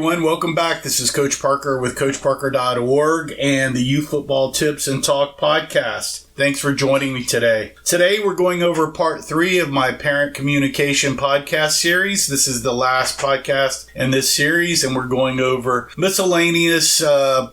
everyone. Welcome back. This is Coach Parker with CoachParker.org and the Youth Football Tips and Talk podcast. Thanks for joining me today. Today we're going over part 3 of my parent communication podcast series. This is the last podcast in this series, and we're going over miscellaneous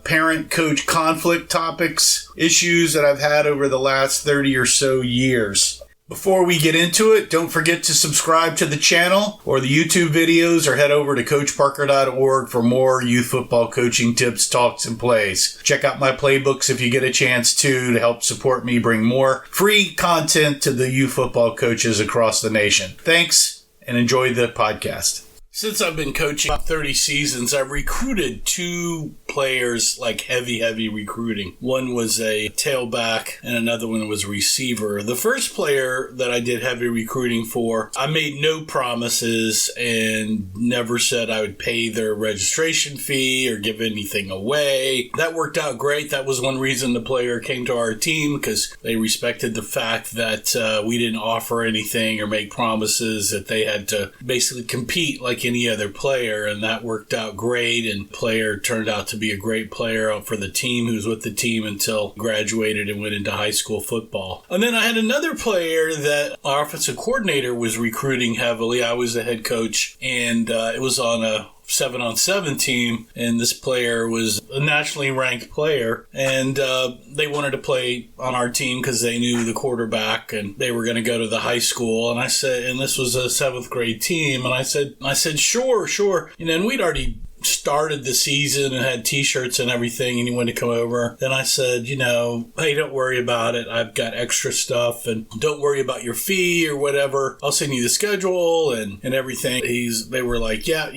parent-coach conflict topics, issues that I've had over the last 30 or so years. Before we get into it, don't forget to subscribe to the channel or the YouTube videos, or head over to CoachParker.org for more youth football coaching tips, talks, and plays. Check out my playbooks if you get a chance to help support me bring more free content to the youth football coaches across the nation. Thanks, and enjoy the podcast. Since I've been coaching about 30 seasons, I've recruited 2 players, like heavy recruiting. One was a tailback and another one was a receiver. The first player that I did heavy recruiting for, I made no promises and never said I would pay their registration fee or give anything away. That worked out great. That was one reason the player came to our team, because they respected the fact that we didn't offer anything or make promises, that they had to basically compete like any other player, and that worked out great. And player turned out to be a great player for the team, who was with the team until graduated and went into high school football. And then I had another player that our offensive coordinator was recruiting heavily. I was the head coach, and it was on a 7-on-7 team, and this player was a nationally ranked player, and they wanted to play on our team because they knew the quarterback and they were going to go to the high school. And I said, and this was a 7th grade team, and I said, sure. And we'd already started the season and had t-shirts and everything, and he wanted to come over. Then I said, hey, don't worry about it. I've got extra stuff, and don't worry about your fee or whatever. I'll send you the schedule and everything. They were like, yeah,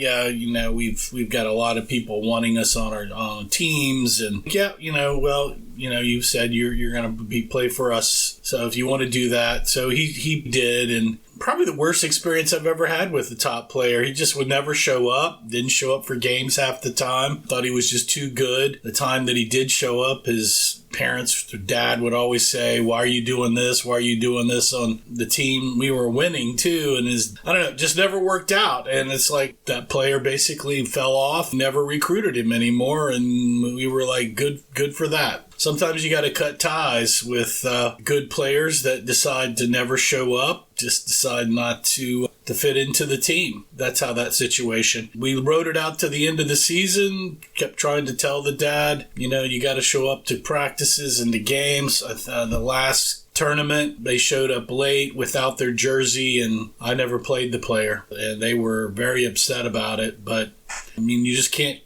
we've got a lot of people wanting us on our teams, and you said you're going to play for us, so if you want to do that. So he did, and probably the worst experience I've ever had with the top player. He just would never show up, didn't show up for games half the time, thought he was just too good. The time that he did show up, his parents, their dad would always say, why are you doing this? Why are you doing this on the team? We were winning too, and just never worked out. And it's like that player basically fell off, never recruited him anymore, and we were like, good for that. Sometimes you got to cut ties with good players that decide to never show up, just decide not to fit into the team. That's how that situation. We rode it out to the end of the season, kept trying to tell the dad, you got to show up to practices and the games. The last tournament, they showed up late without their jersey, and I never played the player, and they were very upset about it. But you just can't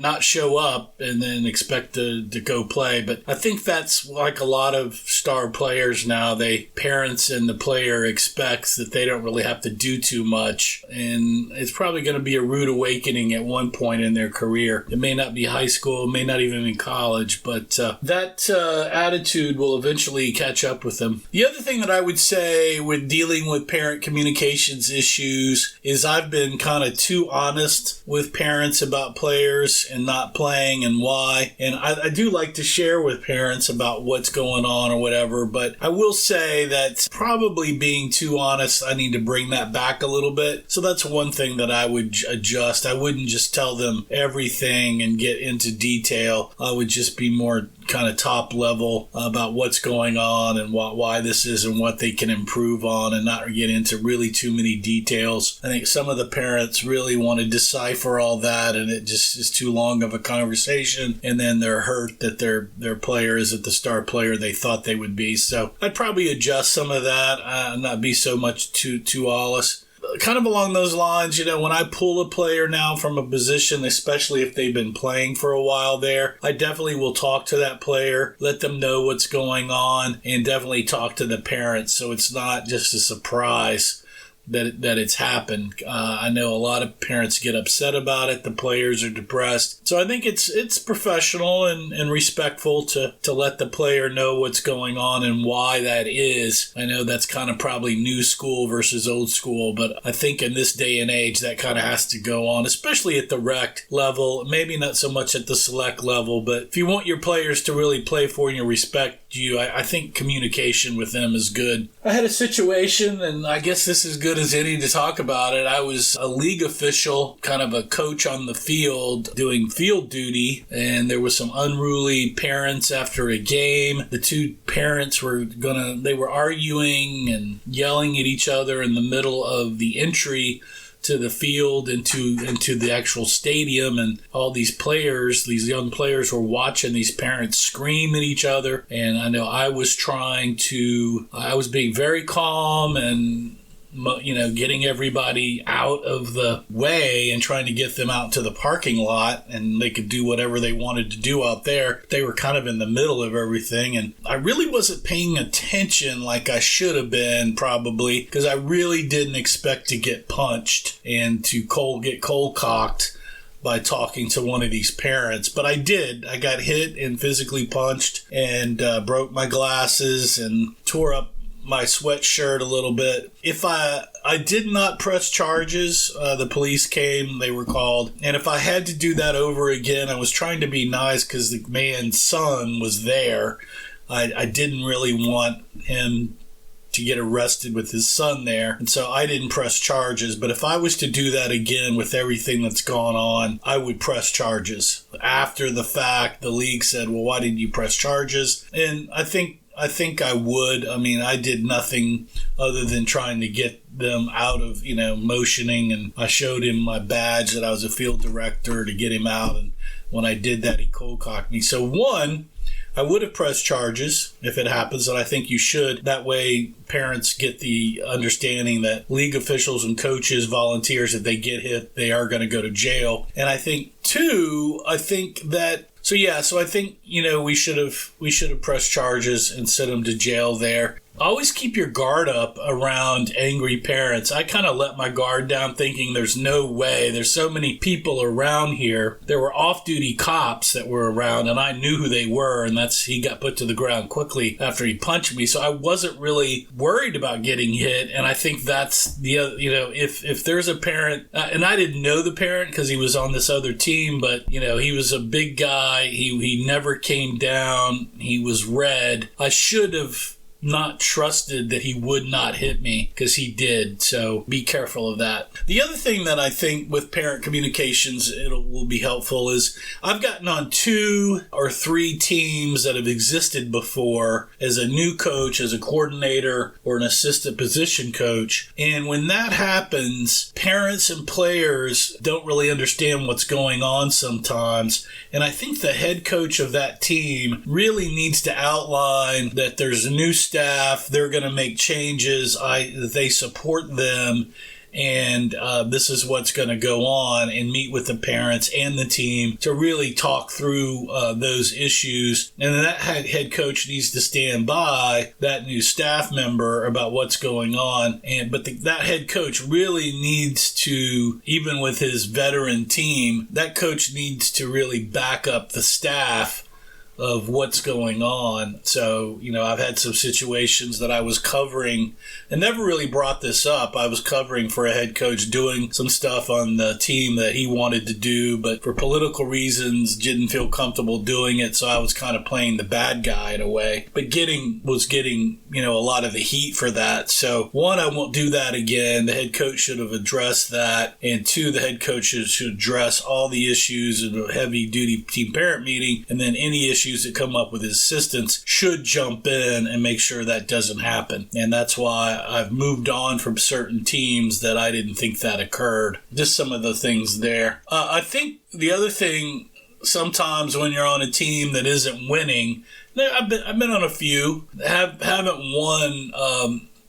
not show up and then expect to go play. But I think that's like a lot of star players now. Parents and the player expects that they don't really have to do too much. And it's probably going to be a rude awakening at one point in their career. It may not be high school, it may not even be college, but that attitude will eventually catch up with them. The other thing that I would say with dealing with parent communications issues is I've been kind of too honest with parents about players and not playing and why. And I do like to share with parents about what's going on or whatever, but I will say that probably being too honest, I need to bring that back a little bit. So that's one thing that I would adjust. I wouldn't just tell them everything and get into detail. I would just be more kind of top level about what's going on and why this is and what they can improve on, and not get into really too many details. I think some of the parents really want to decipher all that, and it just is too long of a conversation, and then they're hurt that their player isn't the star player they thought they would be. So I'd probably adjust some of that, not be so much too honest. Kind of along those lines, when I pull a player now from a position, especially if they've been playing for a while there, I definitely will talk to that player, let them know what's going on, and definitely talk to the parents so it's not just a surprise that it's happened. I know a lot of parents get upset about it. The players are depressed. So I think it's professional and respectful to let the player know what's going on and why that is. I know that's kind of probably new school versus old school, but I think in this day and age that kind of has to go on, especially at the rec level, maybe not so much at the select level, but if you want your players to really play for you and respect you, I think communication with them is good. I had a situation, and I guess this is good as any to talk about it. I was a league official, kind of a coach on the field, doing field duty, and there was some unruly parents after a game. The two parents they were arguing and yelling at each other in the middle of the entry to the field into the actual stadium, and all these young players were watching these parents scream at each other. And I know I was being very calm and getting everybody out of the way and trying to get them out to the parking lot, and they could do whatever they wanted to do out there. They were kind of in the middle of everything, and I really wasn't paying attention like I should have been, probably, because I really didn't expect to get punched and to get cold cocked by talking to one of these parents. But I did. I got hit and physically punched and broke my glasses and tore up my sweatshirt a little bit. If I did not press charges, the police came, they were called, and if I had to do that over again, I was trying to be nice because the man's son was there. I didn't really want him to get arrested with his son there, and so I didn't press charges. But if I was to do that again with everything that's gone on, I would press charges. After the fact, the league said, well, why didn't you press charges? And I think I would. I mean, I did nothing other than trying to get them out of, motioning, and I showed him my badge that I was a field director to get him out, and when I did that, he cold cocked me. So one, I would have pressed charges if it happens, and I think you should. That way, parents get the understanding that league officials and coaches, volunteers, if they get hit, they are going to go to jail. And I think, two, I think we should have pressed charges and sent them to jail there. Always keep your guard up around angry parents. I kind of let my guard down thinking there's no way. There's so many people around here. There were off-duty cops that were around, and I knew who they were, and he got put to the ground quickly after he punched me. So I wasn't really worried about getting hit, and I think that's if there's a parent, and I didn't know the parent because he was on this other team, but, he was a big guy. He never came down. He was red. I should have not trusted that he would not hit me, because he did. So be careful of that. The other thing that I think with parent communications will be helpful is I've gotten on 2 or 3 teams that have existed before as a new coach, as a coordinator, or an assistant position coach. And when that happens, parents and players don't really understand what's going on sometimes. And I think the head coach of that team really needs to outline that there's a new staff, they're going to make changes, they support them, and this is what's going to go on, and meet with the parents and the team to really talk through those issues. And then that head coach needs to stand by that new staff member about what's going on. But that head coach really needs to, even with his veteran team, that coach needs to really back up the staff of what's going on. So, I've had some situations that I was covering and never really brought this up. I was covering for a head coach doing some stuff on the team that he wanted to do, but for political reasons didn't feel comfortable doing it. So I was kind of playing the bad guy in a way, but was getting a lot of the heat for that. So one, I won't do that again. The head coach should have addressed that. And two, the head coach should address all the issues in a heavy duty team parent meeting. And then any issues that come up with his assistants should jump in and make sure that doesn't happen. And that's why I've moved on from certain teams that I didn't think that occurred. Just some of the things there. I think the other thing, sometimes when you're on a team that isn't winning, I've been on a few, haven't won,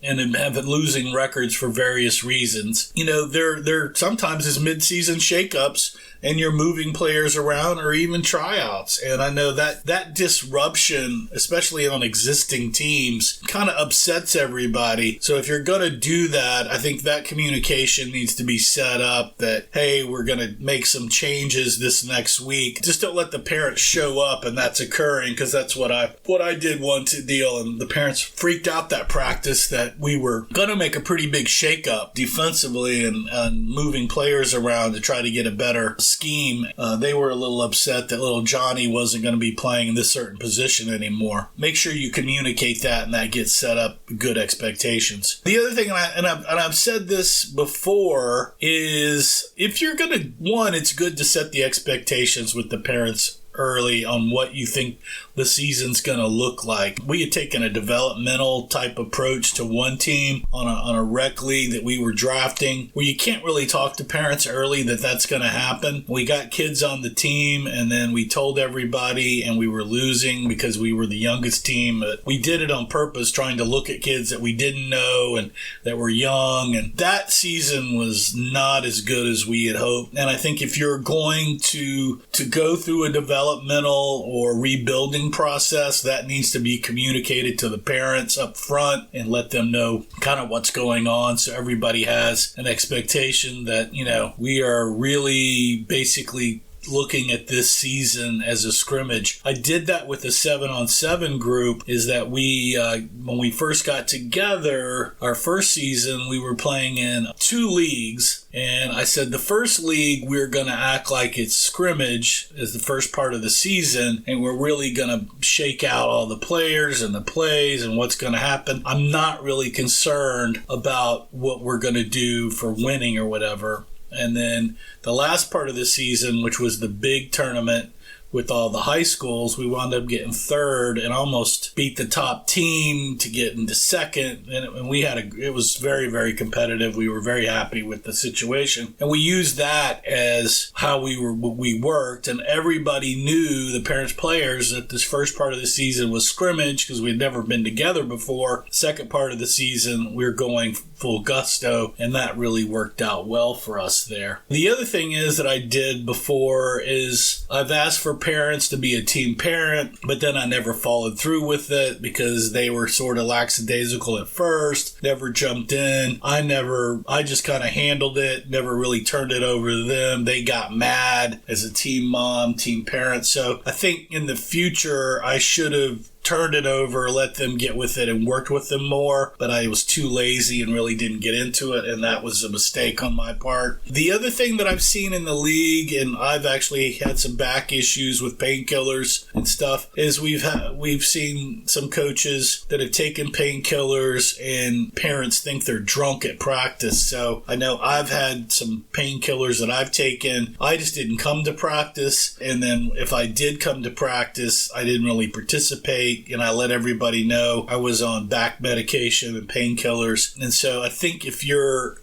and have losing records for various reasons. There sometimes is mid-season shakeups, and you're moving players around, or even tryouts. And I know that disruption, especially on existing teams, kind of upsets everybody. So if you're going to do that, I think that communication needs to be set up that, hey, we're going to make some changes this next week. Just don't let the parents show up and that's occurring, because that's what I did one deal, and the parents freaked out that practice that that we were going to make a pretty big shakeup defensively and moving players around to try to get a better scheme. They were a little upset that little Johnny wasn't going to be playing in this certain position anymore. Make sure you communicate that and that gets set up good expectations. The other thing, and I've said this before, is if you're going to, one, it's good to set the expectations with the parents early on what you think the season's going to look like. We had taken a developmental type approach to one team on a rec league that we were drafting, where you can't really talk to parents early that that's going to happen. We got kids on the team, and then we told everybody, and we were losing because we were the youngest team. But we did it on purpose, trying to look at kids that we didn't know and that were young. And that season was not as good as we had hoped. And I think if you're going to go through a developmental or rebuilding process, that needs to be communicated to the parents up front and let them know kind of what's going on, so everybody has an expectation that, we are really basically looking at this season as a scrimmage. I did that with the 7-on-7 group, is that we, when we first got together, our first season, we were playing in 2 leagues. And I said the first league, we're going to act like it's scrimmage as the first part of the season, and we're really going to shake out all the players and the plays and what's going to happen. I'm not really concerned about what we're going to do for winning or whatever. And then the last part of the season, which was the big tournament with all the high schools, we wound up getting third and almost beat the top team to get into second. And we had it was very, very competitive. We were very happy with the situation. And we used that as how we worked. And everybody knew, the parents, players, that this first part of the season was scrimmage because we'd never been together before. Second part of the season, we were going full gusto, and that really worked out well for us there. The other thing is that I did before is I've asked for parents to be a team parent, but then I never followed through with it because they were sort of lackadaisical at first, never jumped in. I just kind of handled it, never really turned it over to them. They got mad as a team mom, team parent. So I think in the future, I should have turned it over, let them get with it, and worked with them more, but I was too lazy and really didn't get into it, and that was a mistake on my part. The other thing that I've seen in the league, and I've actually had some back issues with painkillers and stuff, is we've seen some coaches that have taken painkillers and parents think they're drunk at practice. So I know I've had some painkillers that I've taken. I just didn't come to practice, and then if I did come to practice, I didn't really participate. And I let everybody know I was on back medication and painkillers. And so I think if you're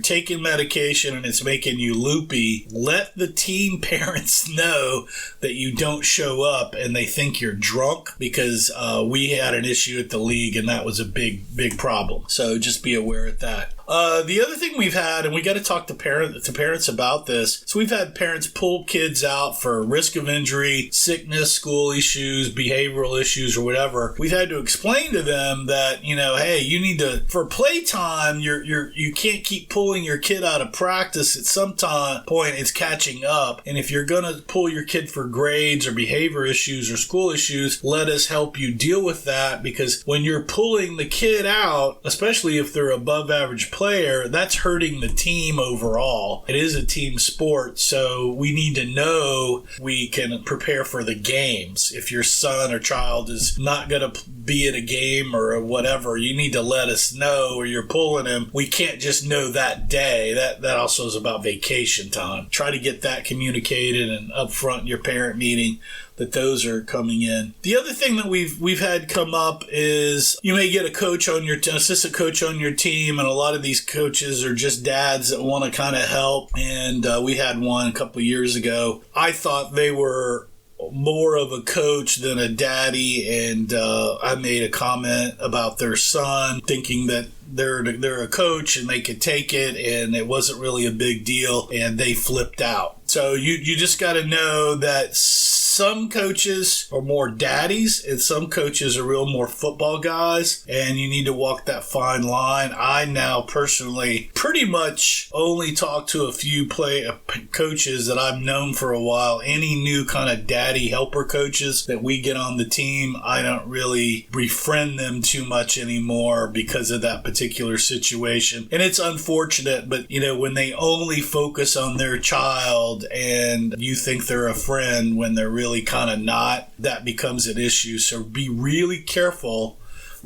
taking medication and it's making you loopy, let the team parents know that you don't show up and they think you're drunk, because we had an issue at the league and that was a big problem. So just be aware of that. The other thing we've had, and we got to talk to parents about this, so we've had parents pull kids out for risk of injury, sickness, school issues, behavioral issues, or whatever. We've had to explain to them that, hey, you need to, for playtime, you can't keep pulling your kid out of practice. At some point, it's catching up. And if you're going to pull your kid for grades or behavior issues or school issues, let us help you deal with that, because when you're pulling the kid out, especially if they're above average player, that's hurting the team overall. It is a team sport, so we need to know we can prepare for the games. If your son or child is not going to be at a game or whatever, you need to let us know, or you're pulling him. We can't just know that day. That also is about vacation time. Try to get that communicated and up front in your parent meeting that those are coming in. The other thing that we've had come up is you may get assistant coach on your team, and a lot of these coaches are just dads that want to kind of help. And we had one a couple of years ago. I thought they were more of a coach than a daddy, and I made a comment about their son, thinking that they're a coach and they could take it and it wasn't really a big deal and they flipped out. So you just got to know that some coaches are more daddies and some coaches are real more football guys, and you need to walk that fine line. I now personally pretty much only talk to a few coaches that I've known for a while. Any new kind of daddy helper coaches that we get on the team, I don't really befriend them too much anymore because of that particular situation. And it's unfortunate, but when they only focus on their child and you think they're a friend when they're really kind of not, that becomes an issue. So be really careful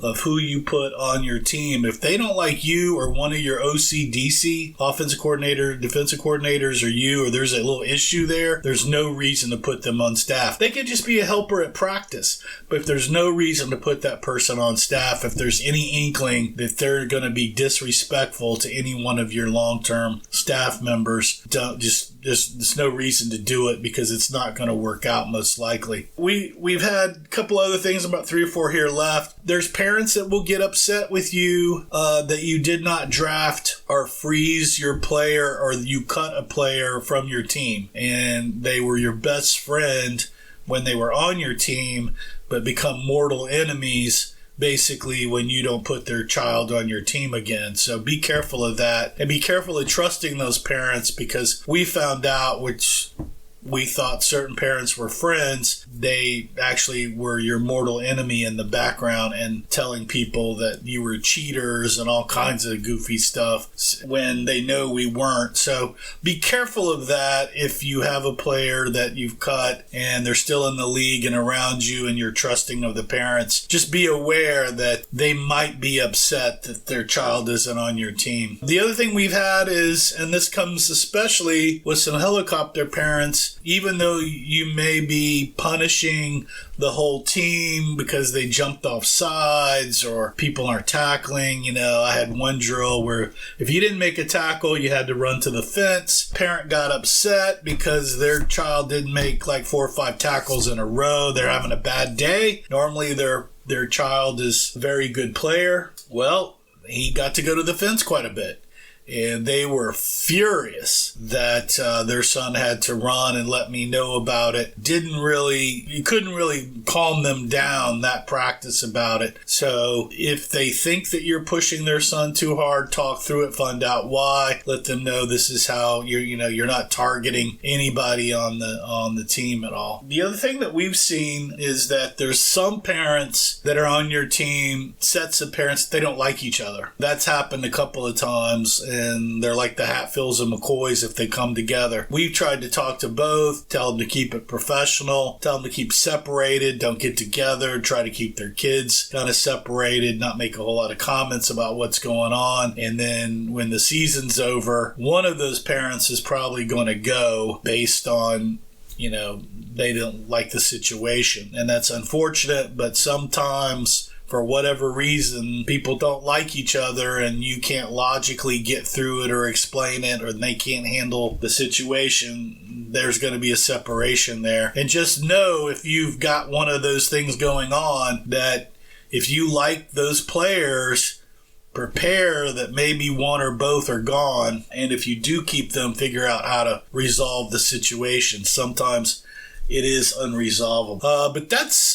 of who you put on your team. If they don't like you or one of your OC/DC, offensive coordinator, defensive coordinators, or you, or there's a little issue there, there's no reason to put them on staff. They could just be a helper at practice, but if there's no reason to put that person on staff, if there's any inkling that they're going to be disrespectful to any one of your long-term staff members, there's no reason to do it because it's not going to work out most likely. We've had a couple other things, about 3 or 4 here left. There's parents that will get upset with you that you did not draft or freeze your player, or you cut a player from your team and they were your best friend when they were on your team, but become mortal enemies basically when you don't put their child on your team again. So be careful of that, and be careful of trusting those parents, because we found out, which we thought certain parents were friends, they actually were your mortal enemy in the background and telling people that you were cheaters and all kinds of goofy stuff when they know we weren't. So be careful of that if you have a player that you've cut and they're still in the league and around you and you're trusting of the parents. Just be aware that they might be upset that their child isn't on your team. The other thing we've had is, and this comes especially with some helicopter parents, even though you may be punishing the whole team because they jumped off sides or people aren't tackling. I had one drill where if you didn't make a tackle, you had to run to the fence. Parent got upset because their child didn't make like 4 or 5 tackles in a row. They're having a bad day. Normally their child is a very good player. Well, he got to go to the fence quite a bit. And they were furious that their son had to run and let me know about it. You couldn't really calm them down that practice about it. So if they think that you're pushing their son too hard, talk through it, find out why. Let them know this is how you're not targeting anybody on the team at all. The other thing that we've seen is that there's some parents that are on your team, sets of parents, they don't like each other. That's happened a couple of times. And they're like the Hatfields and McCoys if they come together. We've tried to talk to both, tell them to keep it professional, tell them to keep separated, don't get together, try to keep their kids kind of separated, not make a whole lot of comments about what's going on. And then when the season's over, one of those parents is probably going to go based on they don't like the situation. And that's unfortunate, but sometimes for whatever reason, people don't like each other and you can't logically get through it or explain it, or they can't handle the situation. There's going to be a separation there. And just know, if you've got one of those things going on, that if you like those players, prepare that maybe one or both are gone. And if you do keep them, figure out how to resolve the situation. Sometimes it is unresolvable. But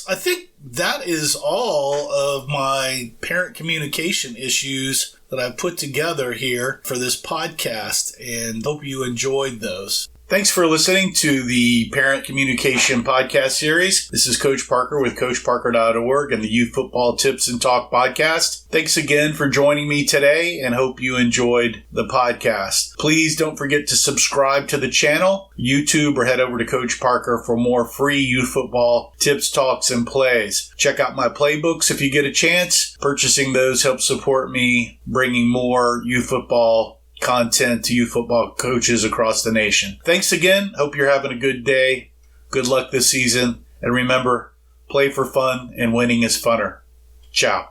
I think that is all of my parent communication issues that I've put together here for this podcast, and hope you enjoyed those. Thanks for listening to the Parent Communication Podcast Series. This is Coach Parker with CoachParker.org and the Youth Football Tips and Talk Podcast. Thanks again for joining me today, and hope you enjoyed the podcast. Please don't forget to subscribe to the channel, YouTube, or head over to Coach Parker for more free youth football tips, talks, and plays. Check out my playbooks if you get a chance. Purchasing those helps support me bringing more youth football content to youth football coaches across the nation. Thanks again. Hope you're having a good day. Good luck this season. And remember, play for fun, and winning is funner. Ciao.